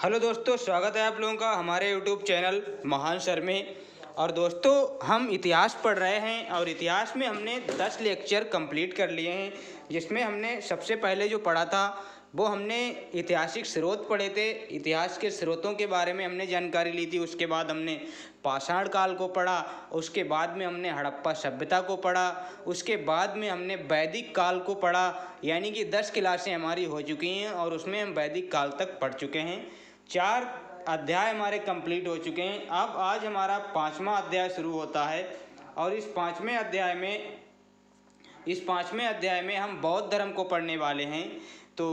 Hello दोस्तों, स्वागत है आप लोगों का हमारे यूट्यूब चैनल महान सर में। और दोस्तों, हम इतिहास पढ़ रहे हैं और इतिहास में हमने 10 लेक्चर कंप्लीट कर लिए हैं, जिसमें हमने सबसे पहले जो पढ़ा था वो हमने ऐतिहासिक स्रोत पढ़े थे। इतिहास के स्रोतों के बारे में हमने जानकारी ली थी। उसके बाद हमने पाषाण काल को पढ़ा, उसके बाद में हमने हड़प्पा सभ्यता को पढ़ा, उसके बाद में हमने वैदिक काल को पढ़ा। यानी कि 10 क्लासें हमारी हो चुकी हैं और उसमें हम वैदिक काल तक पढ़ चुके हैं। 4 अध्याय हमारे कंप्लीट हो चुके हैं। अब आज हमारा 5वां अध्याय शुरू होता है और इस पाँचवें अध्याय में हम बौद्ध धर्म को पढ़ने वाले हैं। तो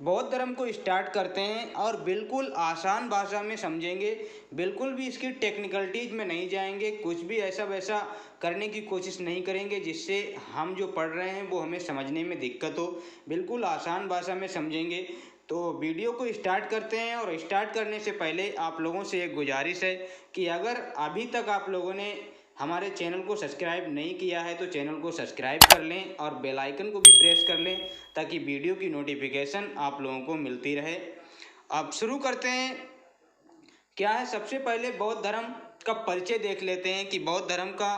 बौद्ध धर्म को स्टार्ट करते हैं और बिल्कुल आसान भाषा में समझेंगे, बिल्कुल भी इसकी टेक्निकलिटीज में नहीं जाएंगे, कुछ भी ऐसा वैसा करने की कोशिश नहीं करेंगे जिससे हम जो पढ़ रहे हैं वो हमें समझने में दिक्कत हो। बिल्कुल आसान भाषा में समझेंगे। तो वीडियो को स्टार्ट करते हैं। और स्टार्ट करने से पहले आप लोगों से एक गुजारिश है कि अगर अभी तक आप लोगों ने हमारे चैनल को सब्सक्राइब नहीं किया है तो चैनल को सब्सक्राइब कर लें और बेल आइकन को भी प्रेस कर लें ताकि वीडियो की नोटिफिकेशन आप लोगों को मिलती रहे। अब शुरू करते हैं। क्या है, सबसे पहले बौद्ध धर्म का परिचय देख लेते हैं कि बौद्ध धर्म का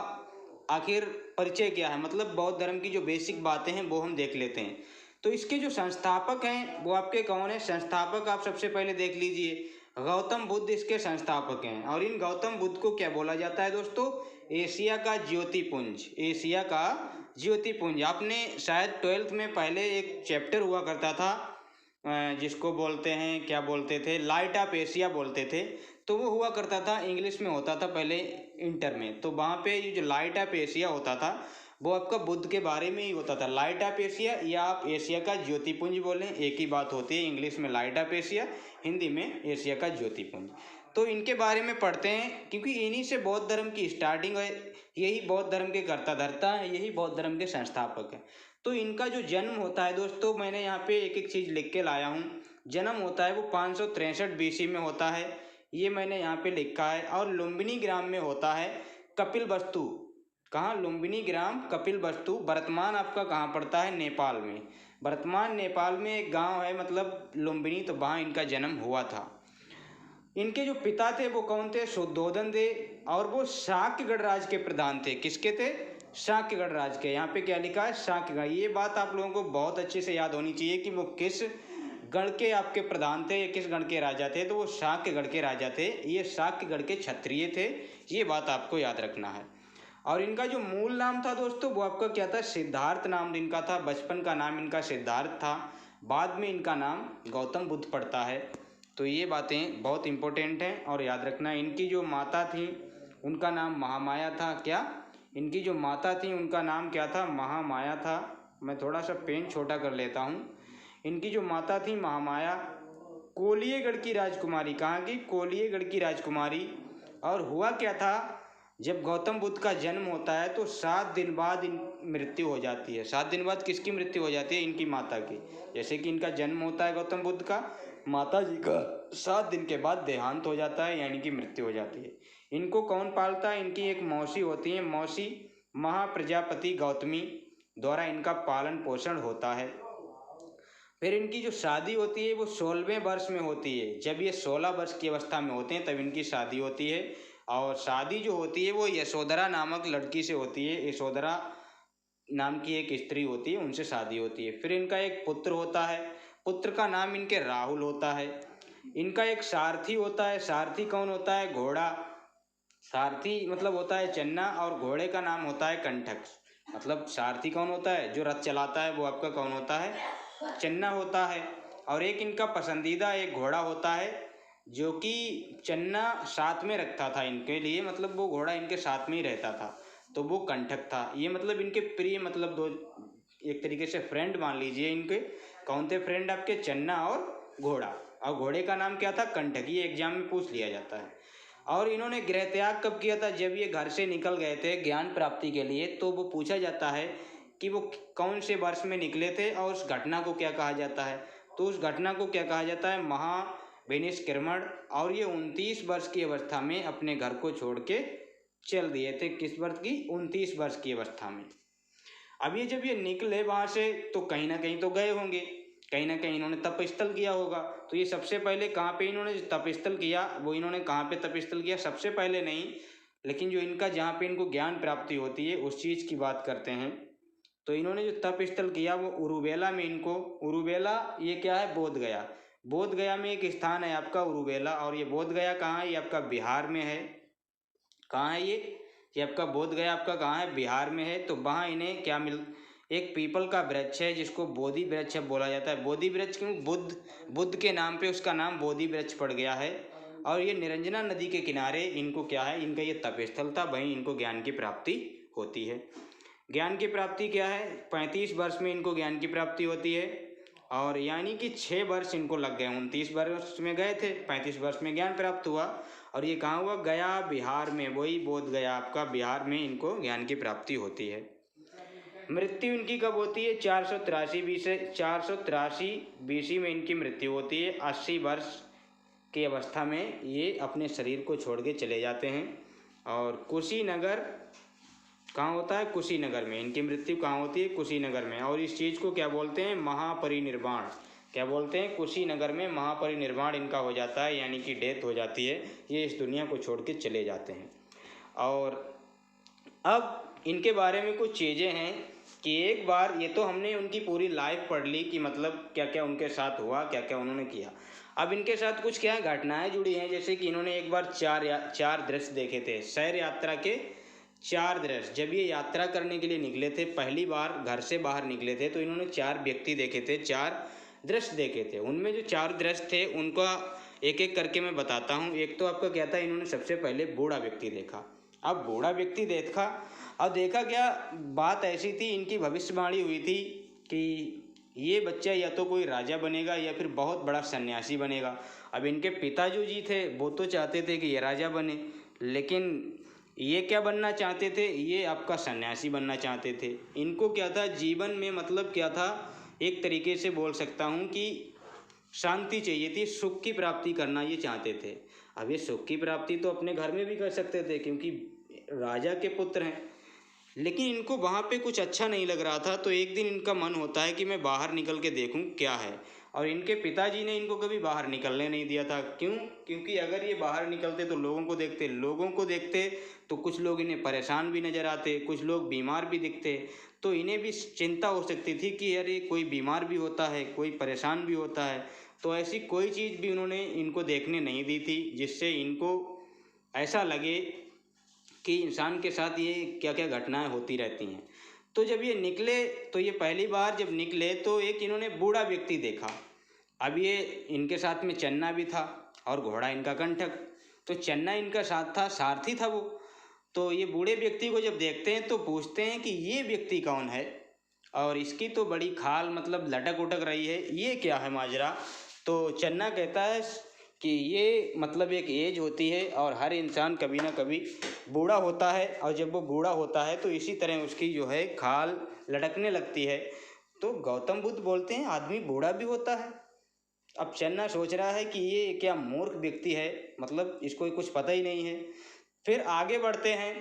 आखिर परिचय क्या है। मतलब बौद्ध धर्म की जो बेसिक बातें हैं वो हम देख लेते हैं। तो इसके जो संस्थापक हैं वो आपके कौन है? संस्थापक आप सबसे पहले देख लीजिए, गौतम बुद्ध इसके संस्थापक हैं। और इन गौतम बुद्ध को क्या बोला जाता है दोस्तों? एशिया का ज्योतिपुंज। एशिया का ज्योतिपुंज। आपने शायद 12th में पहले एक चैप्टर हुआ करता था जिसको बोलते हैं, क्या बोलते थे, लाइट ऑफ एशिया बोलते थे। तो वो हुआ करता था, इंग्लिश में होता था पहले इंटर में। तो वहाँ पे ये जो लाइट ऑफ एशिया होता था वो आपका बुद्ध के बारे में ही होता था। लाइट ऑफ एशिया या आप एशिया का ज्योतिपुंज बोलें, एक ही बात होती है। इंग्लिश में लाइट ऑफ एशिया, हिंदी में एशिया का ज्योतिपुंज। तो इनके बारे में पढ़ते हैं क्योंकि इन्हीं से बौद्ध धर्म की स्टार्टिंग है। यही बौद्ध धर्म के कर्ता धर्ता है, यही बौद्ध धर्म के संस्थापक हैं। तो इनका जो जन्म होता है दोस्तों, मैंने यहाँ पे एक एक चीज़ लिख के लाया हूँ। जन्म होता है वो 563 BC में होता है, ये मैंने यहाँ पे लिखा है। और लुम्बिनी ग्राम में होता है। कपिल वस्तु, कहाँ? लुम्बिनी ग्राम कपिल वस्तु। वर्तमान आपका कहाँ पड़ता है? नेपाल में। वर्तमान नेपाल में एक गांव है मतलब लुम्बिनी, तो वहाँ इनका जन्म हुआ था। इनके जो पिता थे वो कौन थे? शुद्धोधन थे। और वो शाक्य गणराज्य के प्रधान थे। किसके थे? शाक्य गणराज्य के। यहाँ पे क्या लिखा है? शाक्य गण। ये बात आप लोगों को बहुत अच्छे से याद होनी चाहिए कि वो किस गण के आपके प्रधान थे, किस गण के राजा थे। तो वो शाक्य गण के राजा थे, ये शाक्य गण के क्षत्रिय थे। ये बात आपको याद रखना है। और इनका जो मूल नाम था दोस्तों वो आपका क्या था? सिद्धार्थ नाम इनका था। बचपन का नाम इनका सिद्धार्थ था, बाद में इनका नाम गौतम बुद्ध पड़ता है। तो ये बातें बहुत इंपॉर्टेंट हैं और याद रखना। इनकी जो माता थी उनका नाम महामाया था। क्या? इनकी जो माता थी उनका नाम क्या था? महामाया था। मैं थोड़ा सा पेन छोटा कर लेता हूँ। इनकी जो माता थी महामाया, कोलियगढ़ की राजकुमारी। कहाँ की? कोलियगढ़ की राजकुमारी। और हुआ क्या था, जब गौतम बुद्ध का जन्म होता है तो 7 दिन बाद इन मृत्यु हो जाती है। 7 दिन बाद किसकी मृत्यु हो जाती है? इनकी माता की। जैसे कि इनका जन्म होता है गौतम बुद्ध का, माता जी का 7 दिन के बाद देहांत हो जाता है, यानी कि मृत्यु हो जाती है। इनको कौन पालता है? इनकी एक मौसी होती है। मौसी महाप्रजापति गौतमी द्वारा इनका पालन पोषण होता है। फिर इनकी जो शादी होती है वो 16वें वर्ष में होती है। जब ये 16 वर्ष की अवस्था में होते हैं तब इनकी शादी होती है। और शादी जो होती है वो यशोधरा नामक लड़की से होती है। यशोधरा नाम की एक स्त्री होती है, उनसे शादी होती है। फिर इनका एक पुत्र होता है। पुत्र का नाम इनके राहुल होता है। इनका एक सारथी होता है। सारथी कौन होता है? घोड़ा। सारथी मतलब होता है चन्ना, और घोड़े का नाम होता है कंटक। मतलब सारथी कौन होता है? जो रथ चलाता है वो आपका कौन होता है? चन्ना होता है। और एक इनका पसंदीदा एक घोड़ा होता है जो कि चन्ना साथ में रखता था इनके लिए, मतलब वो घोड़ा इनके साथ में ही रहता था, तो वो कंठक था। ये मतलब इनके प्रिय, मतलब दो एक तरीके से फ्रेंड मान लीजिए इनके। कौन थे फ्रेंड आपके? चन्ना और घोड़ा। और घोड़े का नाम क्या था? कंठक। ये एग्जाम में पूछ लिया जाता है। और इन्होंने गृह त्याग कब किया था? जब ये घर से निकल गए थे ज्ञान प्राप्ति के लिए। तो वो पूछा जाता है कि वो कौन से वर्ष में निकले थे और उस घटना को क्या कहा जाता है। तो उस घटना को क्या कहा जाता है? महाविनिष्क्रमण। और ये 29 वर्ष की अवस्था में अपने घर को छोड़ के चल दिए थे। किस वर्ष की? 29 वर्ष की अवस्था में। अब ये जब ये निकले वहाँ से तो कहीं ना कहीं तो गए होंगे। कहीं ना कहीं इन्होंने तपस्थल किया होगा। तो ये सबसे पहले कहाँ पे इन्होंने तपस्थल किया, वो इन्होंने कहाँ पे तपस्थल किया, सबसे पहले नहीं, लेकिन जो इनका जहाँ पे इनको ज्ञान प्राप्ति होती है उस चीज़ की बात करते हैं। तो इन्होंने जो तप स्थल किया वो उरुवेला में, इनको उरुवेला ये क्या है, बोध गया। बोध गया में एक स्थान है आपका उरुवेला, और ये बोध गया कहाँ है, ये आपका बिहार में है। कहाँ है ये आपका बोध गया आपका कहाँ है, बिहार में है। तो वहाँ इन्हें क्या मिल, एक पीपल का वृक्ष है जिसको बोधि वृक्ष बोला जाता है। बोधि वृक्ष क्यों, बुद्ध के नाम पे उसका नाम बोधि वृक्ष पड़ गया है। और ये निरंजना नदी के किनारे इनको क्या है, इनका ये तपस्थल था, वहीं इनको ज्ञान की प्राप्ति होती है। ज्ञान की प्राप्ति क्या है, 35 वर्ष में इनको ज्ञान की प्राप्ति होती है। और यानी कि 6 वर्ष इनको लग गए, 29 वर्ष में गए थे, 35 वर्ष में ज्ञान प्राप्त हुआ। और ये कहाँ हुआ, गया बिहार में, वही बोध गया आपका बिहार में इनको ज्ञान की प्राप्ति होती है। मृत्यु इनकी कब होती है, 483 BC में इनकी मृत्यु होती है। 80 वर्ष की अवस्था में ये अपने शरीर को छोड़ के चले जाते हैं। और कुशीनगर कहाँ होता है, कुशीनगर में इनकी मृत्यु कहाँ होती है, कुशीनगर में। और इस चीज़ को क्या बोलते हैं, महापरिनिर्वाण। क्या बोलते हैं, कुशीनगर में महापरिनिर्वाण इनका हो जाता है, यानी कि डेथ हो जाती है, ये इस दुनिया को छोड़ के चले जाते हैं। और अब इनके बारे में कुछ चीज़ें हैं कि एक बार, ये तो हमने उनकी पूरी लाइफ पढ़ ली कि मतलब क्या क्या उनके साथ हुआ, क्या क्या उन्होंने किया। अब इनके साथ कुछ क्या घटनाएं जुड़ी हैं, जैसे कि इन्होंने एक बार चार दृश्य देखे थे, सैर यात्रा के 4 दृश्य। जब ये यात्रा करने के लिए निकले थे, पहली बार घर से बाहर निकले थे, तो इन्होंने 4 व्यक्ति देखे थे, 4 दृश्य देखे थे। उनमें जो 4 दृश्य थे उनका एक एक करके मैं बताता हूँ। एक तो आपका क्या था, इन्होंने सबसे पहले बूढ़ा व्यक्ति देखा। अब बूढ़ा व्यक्ति देखा, अब देखा क्या, बात ऐसी थी, इनकी भविष्यवाणी हुई थी कि ये बच्चा या तो कोई राजा बनेगा या फिर बहुत बड़ा सन्यासी बनेगा। अब इनके पिताजी जी थे, वो तो चाहते थे कि ये राजा बने, लेकिन ये क्या बनना चाहते थे, ये आपका सन्यासी बनना चाहते थे। इनको क्या था जीवन में, मतलब क्या था, एक तरीके से बोल सकता हूँ कि शांति चाहिए थी, सुख की प्राप्ति करना ये चाहते थे। अब ये सुख की प्राप्ति तो अपने घर में भी कर सकते थे क्योंकि राजा के पुत्र हैं, लेकिन इनको वहाँ पे कुछ अच्छा नहीं लग रहा था। तो एक दिन इनका मन होता है कि मैं बाहर निकल के देखूँ क्या है। और इनके पिताजी ने इनको कभी बाहर निकलने नहीं दिया था। क्यों, क्योंकि अगर ये बाहर निकलते तो लोगों को देखते तो कुछ लोग इन्हें परेशान भी नज़र आते, कुछ लोग बीमार भी दिखते, तो इन्हें भी चिंता हो सकती थी कि अरे कोई बीमार भी होता है, कोई परेशान भी होता है। तो ऐसी कोई चीज़ भी उन्होंने इनको देखने नहीं दी थी जिससे इनको ऐसा लगे कि इंसान के साथ ये क्या क्या घटनाएं होती रहती हैं। तो जब ये निकले, तो ये पहली बार जब निकले तो एक इन्होंने बूढ़ा व्यक्ति देखा। अब ये इनके साथ में चन्ना भी था और घोड़ा इनका कंठक। तो चन्ना इनका साथ था, सारथी था वो। तो ये बूढ़े व्यक्ति को जब देखते हैं तो पूछते हैं कि ये व्यक्ति कौन है, और इसकी तो बड़ी खाल मतलब लटक उटक रही है, ये क्या है माजरा। तो चन्ना कहता है कि ये मतलब एक एज होती है और हर इंसान कभी ना कभी बूढ़ा होता है, और जब वो बूढ़ा होता है तो इसी तरह उसकी जो है खाल लटकने लगती है। तो गौतम बुद्ध बोलते हैं आदमी बूढ़ा भी होता है। अब चन्ना सोच रहा है कि ये क्या मूर्ख व्यक्ति है, मतलब इसको कुछ पता ही नहीं है। फिर आगे बढ़ते हैं,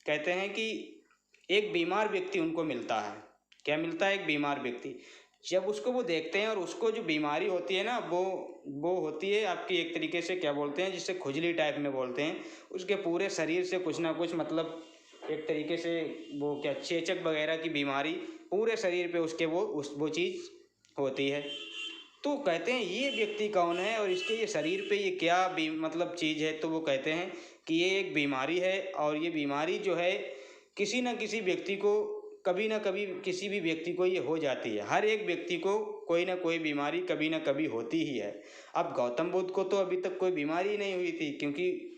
कहते हैं कि एक बीमार व्यक्ति उनको मिलता है। क्या मिलता है, एक बीमार व्यक्ति। जब उसको वो देखते हैं और उसको जो बीमारी होती है ना, वो होती है आपकी एक तरीके से क्या बोलते हैं, जिससे खुजली टाइप में बोलते हैं। उसके पूरे शरीर से कुछ ना कुछ मतलब एक तरीके से वो क्या चेचक वगैरह की बीमारी पूरे शरीर पे उसके वो चीज़ होती है। तो कहते हैं ये व्यक्ति कौन है और इसके ये शरीर पे ये क्या मतलब चीज़ है। तो वो कहते हैं कि ये एक बीमारी है, और ये बीमारी जो है किसी न किसी व्यक्ति को कभी ना कभी किसी भी व्यक्ति को ये हो जाती है। हर एक व्यक्ति को कोई ना कोई बीमारी कभी ना कभी होती ही है। अब गौतम बुद्ध को तो अभी तक कोई बीमारी नहीं हुई थी क्योंकि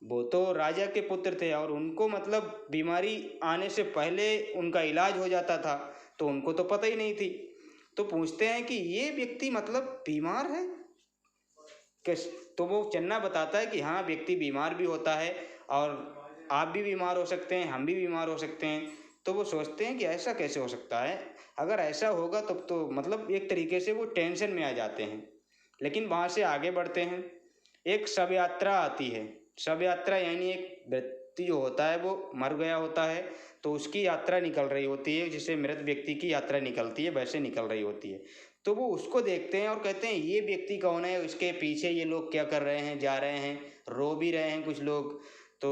वो तो राजा के पुत्र थे, और उनको मतलब बीमारी आने से पहले उनका इलाज हो जाता था, तो उनको तो पता ही नहीं थी। तो पूछते हैं कि ये व्यक्ति मतलब बीमार है किस। तो वो चन्ना बताता है कि हाँ व्यक्ति बीमार भी होता है, और आप भी बीमार हो सकते हैं, हम भी बीमार हो सकते हैं। तो वो सोचते हैं कि ऐसा कैसे हो सकता है, अगर ऐसा होगा तब तो मतलब एक तरीके से वो टेंशन में आ जाते हैं। लेकिन वहाँ से आगे बढ़ते हैं, एक शव यात्रा आती है। शव यात्रा यानी एक व्यक्ति जो होता है वो मर गया होता है, तो उसकी यात्रा निकल रही होती है, जिसे मृत व्यक्ति की यात्रा निकलती है वैसे निकल रही होती है। तो वो उसको देखते हैं और कहते हैं ये व्यक्ति कौन है, इसके पीछे ये लोग क्या कर रहे हैं, जा रहे हैं, रो भी रहे हैं कुछ लोग। तो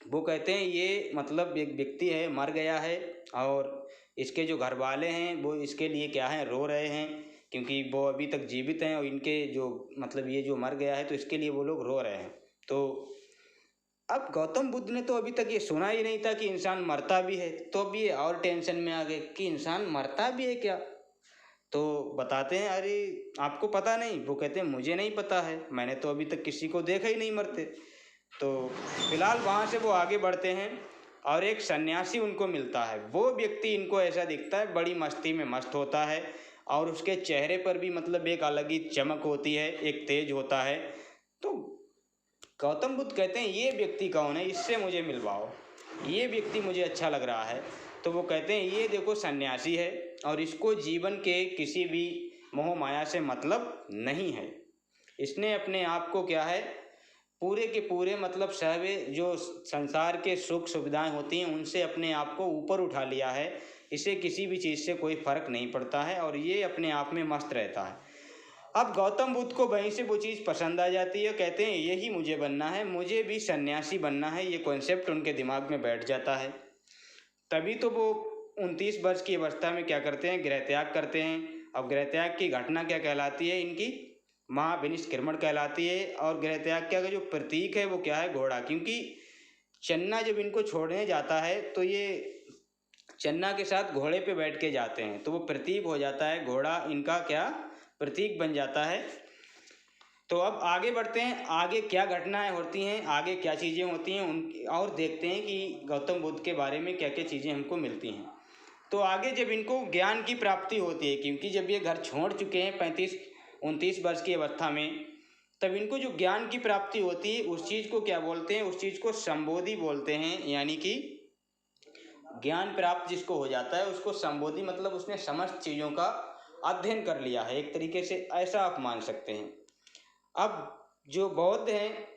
वो कहते हैं ये मतलब एक व्यक्ति है, मर गया है, और इसके जो घर वाले हैं वो इसके लिए क्या है, रो रहे हैं, क्योंकि वो अभी तक जीवित हैं और इनके जो मतलब ये जो मर गया है तो इसके लिए वो लोग रो रहे हैं। तो अब गौतम बुद्ध ने तो अभी तक ये सुना ही नहीं था कि इंसान मरता भी है, तो अब ये और टेंशन में आ गए कि इंसान मरता भी है क्या। तो बताते हैं अरे आपको पता नहीं, वो कहते हैं मुझे नहीं पता है, मैंने तो अभी तक किसी को देखा ही नहीं मरते। तो फिलहाल वहाँ से वो आगे बढ़ते हैं और एक सन्यासी उनको मिलता है। वो व्यक्ति इनको ऐसा दिखता है, बड़ी मस्ती में मस्त होता है और उसके चेहरे पर भी मतलब एक अलग ही चमक होती है, एक तेज होता है। तो गौतम बुद्ध कहते हैं ये व्यक्ति कौन है, इससे मुझे मिलवाओ, ये व्यक्ति मुझे अच्छा लग रहा है। तो वो कहते हैं ये देखो सन्यासी है और इसको जीवन के किसी भी मोह माया से मतलब नहीं है। इसने अपने आप को क्या है, पूरे के पूरे मतलब सभी जो संसार के सुख सुविधाएं होती हैं उनसे अपने आप को ऊपर उठा लिया है। इसे किसी भी चीज़ से कोई फर्क नहीं पड़ता है और ये अपने आप में मस्त रहता है। अब गौतम बुद्ध को वहीं से वो चीज़ पसंद आ जाती है, कहते हैं यही मुझे बनना है, मुझे भी सन्यासी बनना है, ये कॉन्सेप्ट उनके दिमाग में बैठ जाता है। तभी तो वो 29 वर्ष की अवस्था में क्या करते हैं, गृह त्याग करते हैं। अब गृह त्याग की घटना क्या कहलाती है, इनकी महाविनिष्क्रमण कहलाती है। और गृह त्याग का जो प्रतीक है वो क्या है, घोड़ा, क्योंकि चन्ना जब इनको छोड़ने जाता है तो ये चन्ना के साथ घोड़े पे बैठ के जाते हैं, तो वो प्रतीक हो जाता है, घोड़ा इनका क्या प्रतीक बन जाता है। तो अब आगे बढ़ते हैं, आगे क्या घटनाएं होती हैं, आगे क्या चीज़ें होती हैं उन और देखते हैं कि गौतम बुद्ध के बारे में क्या क्या चीज़ें हमको मिलती हैं। तो आगे जब इनको ज्ञान की प्राप्ति होती है, क्योंकि जब ये घर छोड़ चुके हैं 35-29 वर्ष की अवस्था में, तब इनको जो ज्ञान की प्राप्ति होती है उस चीज़ को क्या बोलते हैं, उस चीज़ को संबोधि बोलते हैं। यानी कि ज्ञान प्राप्त जिसको हो जाता है उसको संबोधि, मतलब उसने समस्त चीज़ों का अध्ययन कर लिया है, एक तरीके से ऐसा आप मान सकते हैं। अब जो बौद्ध हैं,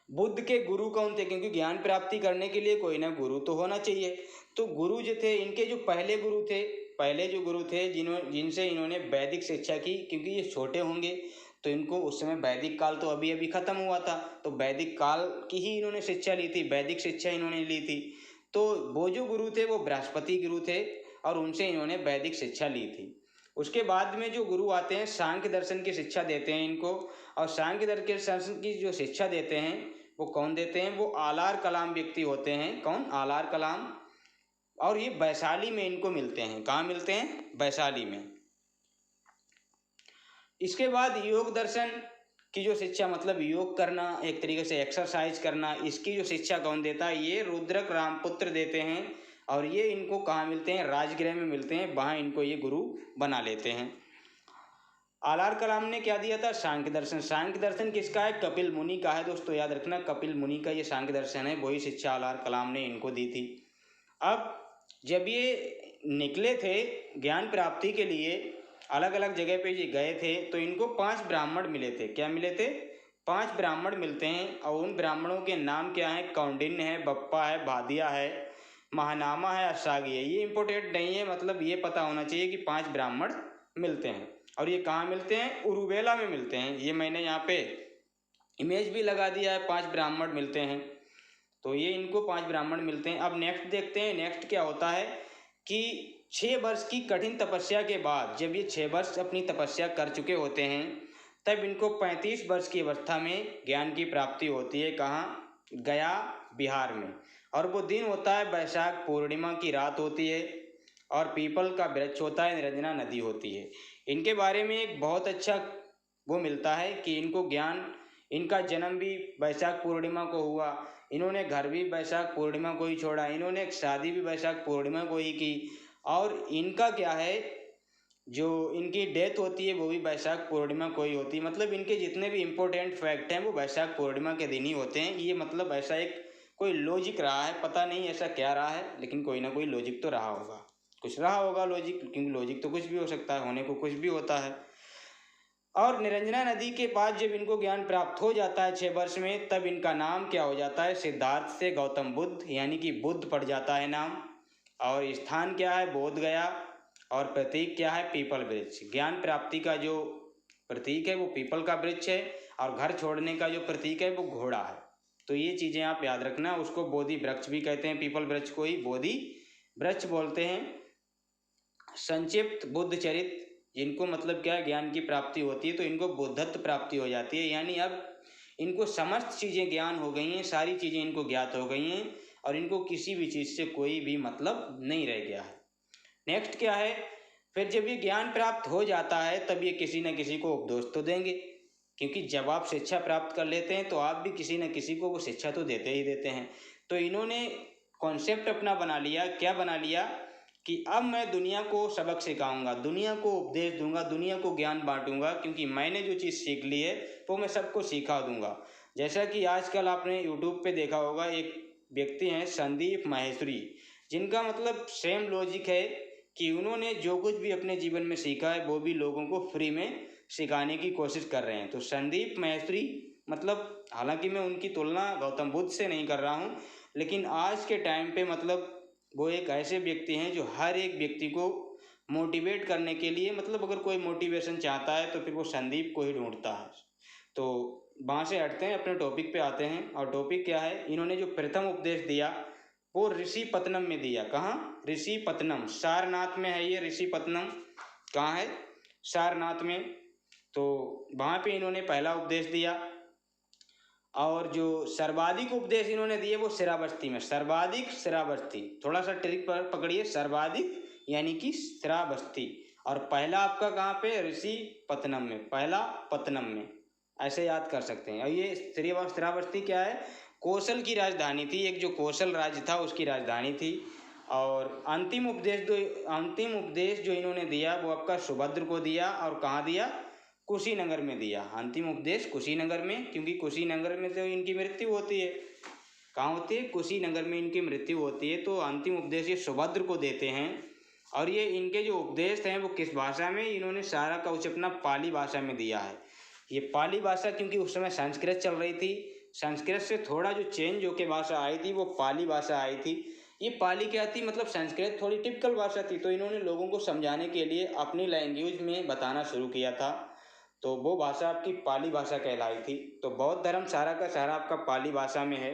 बुद्ध के गुरु कौन थे, क्योंकि ज्ञान प्राप्ति करने के लिए कोई ना गुरु तो होना चाहिए। तो गुरु जो थे, इनके जो पहले गुरु थे, पहले जो गुरु थे जिनसे इन्होंने वैदिक शिक्षा की, क्योंकि ये छोटे होंगे तो इनको उस समय वैदिक काल तो अभी अभी ख़त्म हुआ था, तो वैदिक काल की ही इन्होंने शिक्षा ली थी, वैदिक शिक्षा इन्होंने ली थी। तो वो जो गुरु थे वो बृहस्पति गुरु थे और उनसे इन्होंने वैदिक शिक्षा ली थी। उसके बाद में जो गुरु आते हैं सांख्य दर्शन की शिक्षा देते हैं इनको, और सांख्य दर्शन की जो शिक्षा देते हैं वो कौन देते हैं, वो आलार कलाम व्यक्ति होते हैं। कौन, आलार कलाम। और ये वैशाली में इनको मिलते हैं। कहाँ मिलते हैं, वैशाली में। इसके बाद योग दर्शन की जो शिक्षा, मतलब योग करना, एक तरीके से एक्सरसाइज करना, इसकी जो शिक्षा कौन देता है, ये रुद्रक रामपुत्र देते हैं। और ये इनको कहाँ मिलते हैं, राजगृह में मिलते हैं, वहाँ इनको ये गुरु बना लेते हैं। आलार कलाम ने क्या दिया था, सांख्य दर्शन। सांख्य दर्शन किसका है, कपिल मुनि का है दोस्तों, याद रखना, कपिल मुनि का ये सांख्य दर्शन है, वही शिक्षा आलार कलाम ने इनको दी थी। अब जब ये निकले थे ज्ञान प्राप्ति के लिए, अलग अलग जगह पे ये गए थे, तो इनको 5 ब्राह्मण मिले थे। क्या मिले थे, 5 ब्राह्मण मिलते हैं। और उन ब्राह्मणों के नाम क्या हैं, कौंडिन्य है, बप्पा है, भादिया है, महानामा है, अशागी है। ये इंपॉर्टेंट नहीं है, मतलब ये पता होना चाहिए कि 5 ब्राह्मण मिलते हैं। और ये कहाँ मिलते हैं, उरुवेला में मिलते हैं। ये मैंने यहाँ पे इमेज भी लगा दिया है, 5 ब्राह्मण मिलते हैं। तो ये इनको 5 ब्राह्मण मिलते हैं। अब नेक्स्ट देखते हैं, नेक्स्ट क्या होता है कि 6 वर्ष की कठिन तपस्या के बाद, जब ये 6 वर्ष अपनी तपस्या कर चुके होते हैं, तब इनको 35 वर्ष की अवस्था में ज्ञान की प्राप्ति होती है। कहाँ, गया, बिहार में। और वो दिन होता है वैशाख पूर्णिमा की रात होती है, और पीपल का वृक्ष होता है, निरंजना नदी होती है। इनके बारे में एक बहुत अच्छा वो मिलता है कि इनको ज्ञान, इनका जन्म भी वैशाख पूर्णिमा को हुआ, इन्होंने घर भी वैशाख पूर्णिमा को ही छोड़ा, इन्होंने एक शादी भी वैशाख पूर्णिमा को ही की, और इनका क्या है, जो इनकी डेथ होती है वो भी वैशाख पूर्णिमा को ही होती है। मतलब इनके जितने भी इम्पोर्टेंट फैक्ट हैं वो वैशाख पूर्णिमा के दिन ही होते हैं। ये मतलब ऐसा एक कोई लॉजिक रहा है, पता नहीं ऐसा क्या रहा है, लेकिन कोई ना कोई लॉजिक तो रहा होगा, कुछ रहा होगा लॉजिक, क्योंकि लॉजिक तो कुछ भी हो सकता है, होने को कुछ भी होता है। और निरंजना नदी के पास जब इनको ज्ञान प्राप्त हो जाता है 6 वर्ष में, तब इनका नाम क्या हो जाता है, सिद्धार्थ से गौतम बुद्ध, यानी कि बुद्ध पड़ जाता है नाम। और स्थान क्या है, बोध गया। और प्रतीक क्या है, पीपल वृक्ष। ज्ञान प्राप्ति का जो प्रतीक है वो पीपल का वृक्ष है, और घर छोड़ने का जो प्रतीक है वो घोड़ा है। तो ये चीज़ें आप याद रखना। उसको बोधि वृक्ष भी कहते हैं, पीपल वृक्ष को ही बोधि वृक्ष बोलते हैं। संक्षिप्त बुद्ध चरित, इनको मतलब क्या है, ज्ञान की प्राप्ति होती है तो इनको बुद्धत्व प्राप्ति हो जाती है, यानी अब इनको समस्त चीज़ें ज्ञान हो गई हैं, सारी चीज़ें इनको ज्ञात हो गई हैं और इनको किसी भी चीज़ से कोई भी मतलब नहीं रह गया है। नेक्स्ट क्या है, फिर जब ये ज्ञान प्राप्त हो जाता है तब ये किसी न किसी को उपदेश तो देंगे, क्योंकि जब आप शिक्षा प्राप्त कर लेते हैं तो आप भी किसी न किसी को वो शिक्षा तो देते ही देते हैं। तो इन्होंने कॉन्सेप्ट अपना बना लिया, क्या बना लिया कि अब मैं दुनिया को सबक सिखाऊंगा, दुनिया को उपदेश दूंगा, दुनिया को ज्ञान बांटूंगा, क्योंकि मैंने जो चीज़ सीख ली है वो मैं सबको सिखा दूंगा। जैसा कि आजकल आपने यूट्यूब पे देखा होगा, एक व्यक्ति हैं संदीप माहेश्वरी, जिनका मतलब सेम लॉजिक है कि उन्होंने जो कुछ भी अपने जीवन में सीखा है वो भी लोगों को फ्री में सिखाने की कोशिश कर रहे हैं। तो संदीप माहेश्वरी मतलब, हालांकि मैं उनकी तुलना गौतम बुद्ध से नहीं कर रहा हूँ, लेकिन आज के टाइम पे मतलब वो एक ऐसे व्यक्ति हैं जो हर एक व्यक्ति को मोटिवेट करने के लिए, मतलब अगर कोई मोटिवेशन चाहता है तो फिर वो संदीप को ही ढूंढता है। तो वहाँ से हटते हैं, अपने टॉपिक पे आते हैं। और टॉपिक क्या है, इन्होंने जो प्रथम उपदेश दिया वो ऋषिपत्तनम में दिया। कहाँ, ऋषिपत्तनम, सारनाथ में है ये ऋषिपत्तनम। कहाँ है, सारनाथ में। तो वहाँ पे इन्होंने पहला उपदेश दिया। और जो सर्वाधिक उपदेश इन्होंने दिए वो श्रावस्ती में, सर्वाधिक श्रावस्ती, थोड़ा सा ट्रिक पर पकड़िए, सर्वाधिक यानी कि श्रावस्ती। और पहला आपका कहाँ पे, ऋषिपत्तनम में, पहला पत्तनम में, ऐसे याद कर सकते हैं। और ये श्रावस्ती क्या है, कौशल की राजधानी थी, एक जो कौशल राज्य था उसकी राजधानी थी। और अंतिम उपदेश जो इन्होंने दिया वो आपका सुभद्र को दिया। और कहाँ दिया, कुशीनगर में दिया। अंतिम उपदेश कुशीनगर में, क्योंकि कुशीनगर में तो इनकी मृत्यु होती है। कहाँ होती है, कुशीनगर में इनकी मृत्यु होती है। तो अंतिम उपदेश ये सुभद्र को देते हैं। और ये इनके जो उपदेश हैं वो किस भाषा में, इन्होंने सारा का कुछ अपना पाली भाषा में दिया है। ये पाली भाषा, क्योंकि उस समय संस्कृत चल रही थी, संस्कृत से थोड़ा जो चेंज होकर भाषा आई थी वो पाली भाषा आई थी। ये पाली क्या थी, मतलब संस्कृत थोड़ी टिपिकल भाषा थी, तो इन्होंने लोगों को समझाने के लिए अपनी लैंग्वेज में बताना शुरू किया था। तो वो भाषा आपकी पाली भाषा कहलाई थी। तो बौद्ध धर्म सारा का सारा आपका पाली भाषा में है।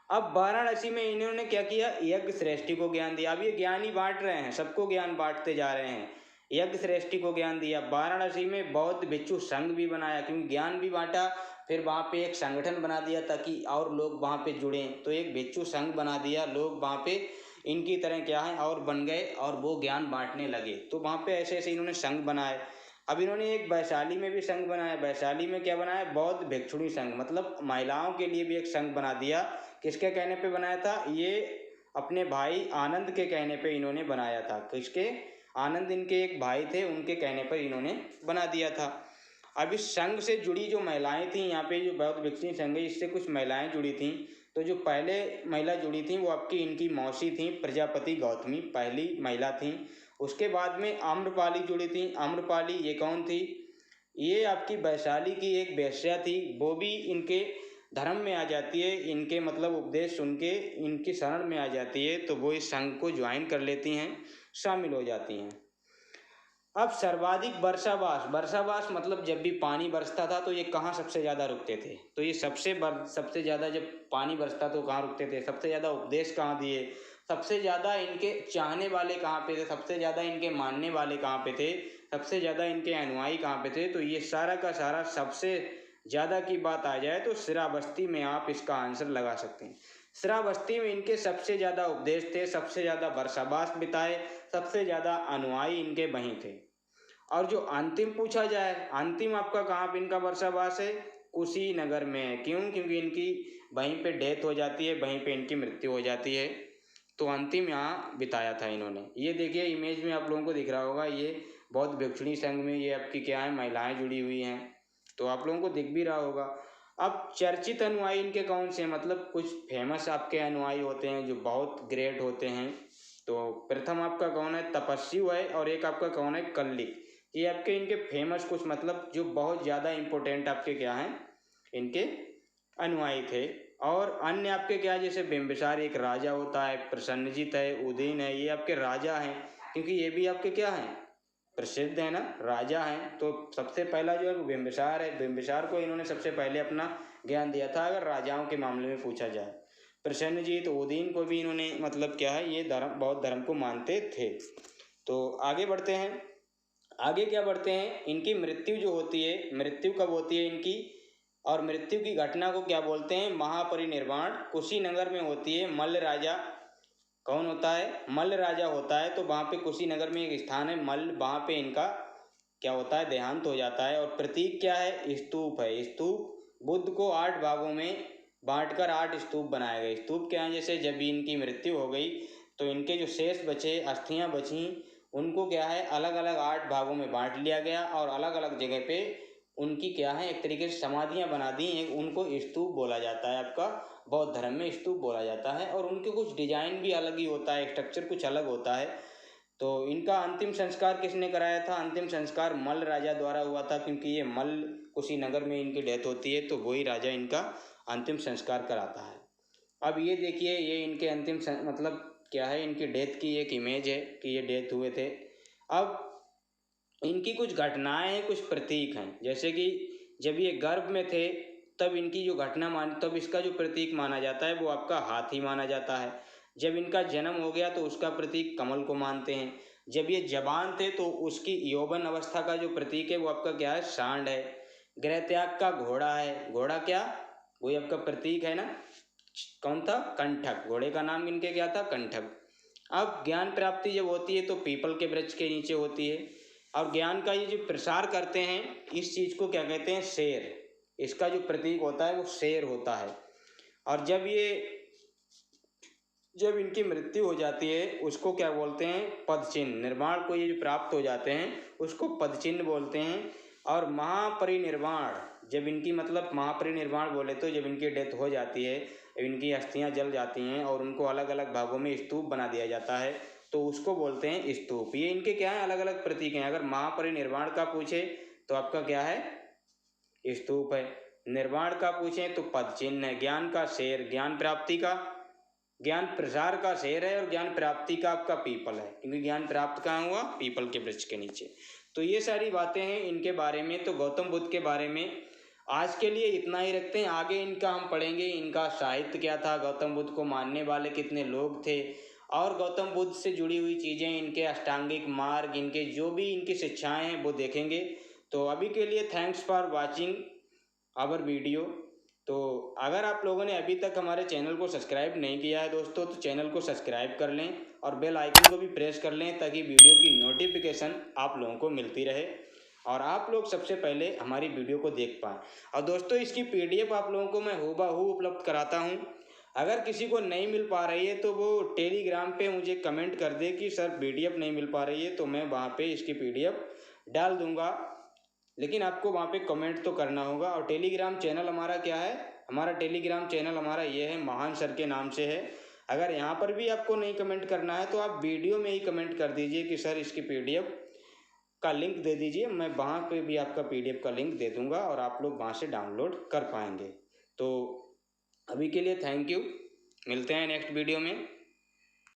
अब वाराणसी में इन्होंने क्या किया, यज्ञ श्रेष्ठी को ज्ञान दिया। अब ये ज्ञान ही बांट रहे हैं, सबको ज्ञान बांटते जा रहे हैं। यज्ञ श्रेष्ठी को ज्ञान दिया। वाराणसी में बौद्ध भिक्षु संघ भी बनाया, क्योंकि ज्ञान भी बांटा, फिर वहाँ पे एक संगठन बना दिया ताकि और लोग वहाँ पे जुड़ें। तो एक भिक्षु संघ बना दिया, लोग वहाँ पे इनकी तरह क्या है और बन गए और वो ज्ञान बांटने लगे। तो वहाँ पे ऐसे ऐसे इन्होंने संघ बनाए। अब इन्होंने एक वैशाली में भी संघ बनाया। वैशाली में क्या बनाया, बौद्ध भिक्षुणी संघ, मतलब महिलाओं के लिए भी एक संघ बना दिया। किसके कहने पे बनाया था, ये अपने भाई आनंद के कहने पे इन्होंने बनाया था। किसके, आनंद इनके एक भाई थे, उनके कहने पर इन्होंने बना दिया था। अब इस संघ से जुड़ी जो महिलाएं थीं, यहाँ पे जो बौद्ध भिक्षुणी संघ है इससे कुछ महिलाएं जुड़ी थीं। तो जो पहले महिला जुड़ी थी वो आपकी इनकी मौसी थी, प्रजापति गौतमी पहली महिला थी। उसके बाद में आम्रपाली जुड़ी थी। आम्रपाली ये कौन थी, ये आपकी वैशाली की एक वेश्या थी, वो भी इनके धर्म में आ जाती है, इनके मतलब उपदेश सुन के इनकी शरण में आ जाती है। तो वो इस संघ को ज्वाइन कर लेती हैं, शामिल हो जाती हैं। अब सर्वाधिक वर्षावास, वर्षावास मतलब जब भी पानी बरसता था तो ये कहाँ सबसे ज़्यादा रुकते थे, तो ये सबसे ज़्यादा जब पानी बरसता तो कहाँ रुकते थे, सबसे ज़्यादा उपदेश कहाँ दिए, सबसे ज़्यादा इनके चाहने वाले कहाँ पे थे, सबसे ज़्यादा इनके मानने वाले कहाँ पे थे, सबसे ज़्यादा इनके अनुयायी कहाँ पे थे। तो ये सारा का सारा सबसे ज़्यादा की बात आ जाए तो श्रावस्ती में आप इसका आंसर लगा सकते हैं। श्रावस्ती में इनके सबसे ज़्यादा उपदेश थे, सबसे ज़्यादा वर्षावास बिताए, सबसे ज़्यादा अनुयायी इनके वहीं थे। और जो अंतिम पूछा जाए, अंतिम आपका कहाँ पे इनका वर्षावास है, कुशीनगर में है। क्यों, क्योंकि इनकी वहीं पे डेथ हो जाती है, वहीं पे इनकी मृत्यु हो जाती है। तो अंतिम यहाँ बिताया था इन्होंने। ये देखिए इमेज में आप लोगों को दिख रहा होगा, ये बौद्ध भिक्षुणी संघ में ये आपकी क्या है, महिलाएं जुड़ी हुई हैं, तो आप लोगों को दिख भी रहा होगा। अब चर्चित अनुयायी इनके कौन से हैं, मतलब कुछ फेमस आपके अनुयायी होते हैं जो बहुत ग्रेट होते हैं। तो प्रथम आपका कौन है, तपस्वी है, और एक आपका कौन है, कल्लिक। ये आपके इनके फेमस कुछ मतलब जो बहुत ज़्यादा इम्पोर्टेंट आपके क्या हैं, इनके अनुयायी थे। और अन्य आपके क्या, जैसे बिंबिसार एक राजा होता है, प्रसन्नजीत है, उदयन है, ये आपके राजा हैं, क्योंकि ये भी आपके क्या हैं, प्रसिद्ध है ना, राजा हैं। तो सबसे पहला जो है वो बिंबिसार है, बिंबिसार को इन्होंने सबसे पहले अपना ज्ञान दिया था अगर राजाओं के मामले में पूछा जाए। प्रसन्नजीत, उदयन को भी इन्होंने मतलब क्या है, ये धर्म, बौद्ध धर्म को मानते थे। तो आगे बढ़ते हैं, आगे क्या बढ़ते हैं, इनकी मृत्यु जो होती है, मृत्यु कब होती है इनकी, और मृत्यु की घटना को क्या बोलते हैं, महापरिनिर्वाण, कुशीनगर में होती है। मल्ल राजा कौन होता है, मल्ल राजा होता है। तो वहाँ पे कुशीनगर में एक स्थान है मल्ल, वहाँ पे इनका क्या होता है, देहांत हो जाता है। और प्रतीक क्या है, स्तूप है। स्तूप बुद्ध को 8 भागों में बांटकर 8 स्तूप बनाए गए। स्तूप क्या है, जैसे जब इनकी मृत्यु हो गई तो इनके जो शेष बचे, अस्थियां बची, उनको क्या है अलग अलग 8 भागों में बांट लिया गया और अलग अलग जगह पे उनकी क्या है एक तरीके से समाधियां बना दी। एक उनको स्तूप बोला जाता है, आपका बौद्ध धर्म में स्तूप बोला जाता है। और उनके कुछ डिजाइन भी अलग ही होता है, स्ट्रक्चर कुछ अलग होता है। तो इनका अंतिम संस्कार किसने कराया था, अंतिम संस्कार मल्ल राजा द्वारा हुआ था, क्योंकि ये मल्ल कुशीनगर में इनकी डेथ होती है तो वही राजा इनका अंतिम संस्कार कराता है। अब ये देखिए, ये इनके अंतिम मतलब क्या है, इनकी डेथ की एक इमेज है कि ये डेथ हुए थे। अब इनकी कुछ घटनाएं हैं, कुछ प्रतीक हैं, जैसे कि जब ये गर्भ में थे तब इनकी जो घटना मान, तब इसका जो प्रतीक माना जाता है वो आपका हाथी माना जाता है। जब इनका जन्म हो गया तो उसका प्रतीक कमल को मानते हैं। जब ये जवान थे तो उसकी यौवन अवस्था का जो प्रतीक है वो आपका क्या है, सांड है। गृह त्याग का घोड़ा है, घोड़ा क्या, वही आपका प्रतीक है ना, कौन था, कंठक, घोड़े का नाम इनके क्या था, कंठक। अब ज्ञान प्राप्ति जब होती है तो पीपल के वृक्ष के नीचे होती है। और ज्ञान का ये जो प्रसार करते हैं इस चीज़ को क्या कहते हैं, शेर। इसका जो प्रतीक होता है वो शेर होता है। और जब इनकी मृत्यु हो जाती है उसको क्या बोलते हैं, पदचिन्ह। निर्वाण को ये जो प्राप्त हो जाते हैं उसको पदचिन्ह बोलते हैं। और महापरिनिर्वाण, जब इनकी मतलब महापरिनिर्वाण बोले तो जब इनकी डेथ हो जाती है, इनकी अस्थियां जल जाती हैं और उनको अलग अलग भागों में स्तूप बना दिया जाता है तो उसको बोलते हैं स्तूप। ये इनके क्या है, अलग अलग प्रतीक हैं। अगर महापरिनिर्वाण का पूछे तो आपका क्या है, स्तूप है। निर्वाण का पूछें तो पद चिन्ह है। ज्ञान का शेर, ज्ञान प्राप्ति का, ज्ञान प्रसार का शेर है। और ज्ञान प्राप्ति का आपका पीपल है, क्योंकि ज्ञान प्राप्त कहाँ हुआ, पीपल के वृक्ष के नीचे। तो ये सारी बातें हैं इनके बारे में। तो गौतम बुद्ध के बारे में आज के लिए इतना ही रखते हैं। आगे इनका हम पढ़ेंगे, इनका साहित्य क्या था, गौतम बुद्ध को मानने वाले कितने लोग थे, और गौतम बुद्ध से जुड़ी हुई चीज़ें, इनके अष्टांगिक मार्ग, इनके जो भी इनकी शिक्षाएं हैं वो देखेंगे। तो अभी के लिए thanks for watching our video. तो अगर आप लोगों ने अभी तक हमारे चैनल को सब्सक्राइब नहीं किया है दोस्तों, तो चैनल को सब्सक्राइब कर लें और बेल आइकन को भी प्रेस कर लें ताकि वीडियो की नोटिफिकेशन आप लोगों को मिलती रहे और आप लोग सबसे पहले हमारी वीडियो को देख पाएँ। और दोस्तों इसकी PDF आप लोगों को मैं हूबहू उपलब्ध कराता हूँ। अगर किसी को नहीं मिल पा रही है तो वो टेलीग्राम पे मुझे कमेंट कर दे कि सर PDF नहीं मिल पा रही है, तो मैं वहाँ पे इसकी PDF डाल दूँगा। लेकिन आपको वहाँ पे कमेंट तो करना होगा। और टेलीग्राम चैनल हमारा क्या है, हमारा टेलीग्राम चैनल हमारा ये है, महान सर के नाम से है। अगर यहाँ पर भी आपको नहीं कमेंट करना है तो आप वीडियो में ही कमेंट कर दीजिए कि सर इसकी PDF का लिंक दे दीजिए, मैं वहाँ पे भी आपका PDF का लिंक दे दूँगा और आप लोग वहाँ से डाउनलोड कर पाएंगे। तो अभी के लिए थैंक यू, मिलते हैं नेक्स्ट वीडियो में।